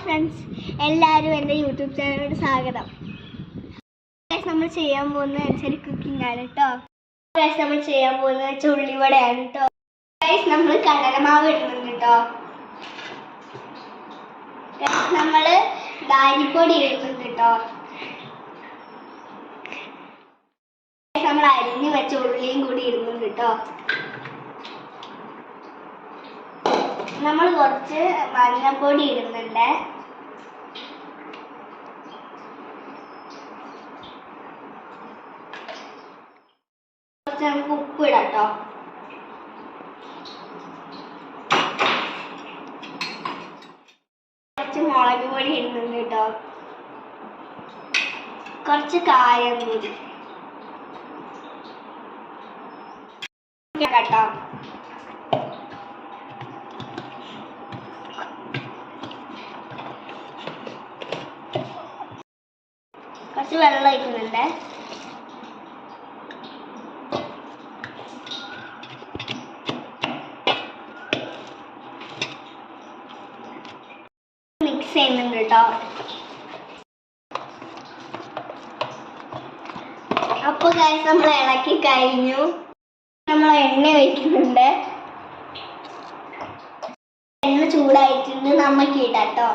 Friends, എല്ലാവരും എൻ്റെ YouTube ചാനലിലോട്ട് സ്വാഗതം. നമ്മൾ ചെയ്യാൻ പോകുന്നത് വെച്ചാൽ കുക്കിംഗ് ആണ് കേട്ടോ. നമ്മൾ ചെയ്യാൻ പോകുന്നത് വെച്ചാൽ ഉള്ളിവടയാണ് കേട്ടോ. നമ്മൾ കടലമാവ് ഇടുന്നുണ്ട് കേട്ടോ. നമ്മൾ അരിപ്പൊടി ഇടുന്നുണ്ട് കേട്ടോ. നമ്മൾ അരിഞ്ഞ് വെച്ച ഉള്ളിയും കൂടി ഇടുന്നുണ്ട് കേട്ടോ. നമ്മൾ കുറച്ച് മഞ്ഞപ്പൊടി ഇടുന്നുണ്ട്. കുറച്ച് നമുക്ക് ഉപ്പ് ഇടാം കേട്ടോ. കുറച്ച് മുളക് പൊടി ഇടുന്നുണ്ട് കേട്ടോ. കുറച്ച് കായം കൂടി കേട്ടോ. കുറച്ച് വെള്ളം ഒഴിക്കുന്നുണ്ട്. മിക്സ് ചെയ്യുന്നുണ്ട് കേട്ടോ. അപ്പോൾ ഗൈസ് നമ്മൾ ഇളക്കി കഴിഞ്ഞു. നമ്മൾ എണ്ണ ഒഴിക്കുന്നുണ്ട്. എണ്ണ ചൂടായിട്ടുണ്ട്. നമുക്ക് ഇടാം കേട്ടോ.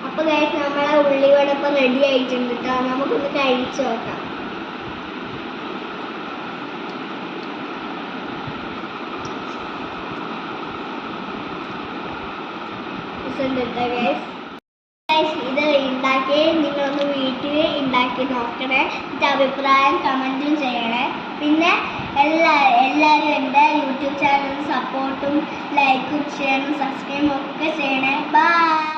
അപ്പോൾ ഗൈസ് നമ്മളെ ഉള്ളിവട ഇപ്പം റെഡി ആയിട്ടുണ്ട് കേട്ടോ. നമുക്കൊന്ന് കഴിച്ചു നോക്കാം. ഇത് ഉണ്ടാക്കി നിങ്ങളൊന്ന് വീട്ടിൽ ഉണ്ടാക്കി നോക്കണേ. എന്നിട്ട് അഭിപ്രായം കമൻറ്റും ചെയ്യണേ. പിന്നെ എല്ലാവരും എൻ്റെ യൂട്യൂബ് ചാനൽ സപ്പോർട്ടും ലൈക്കും ഷെയറും സബ്സ്ക്രൈബും ഒക്കെ ചെയ്യണേ. ബൈ.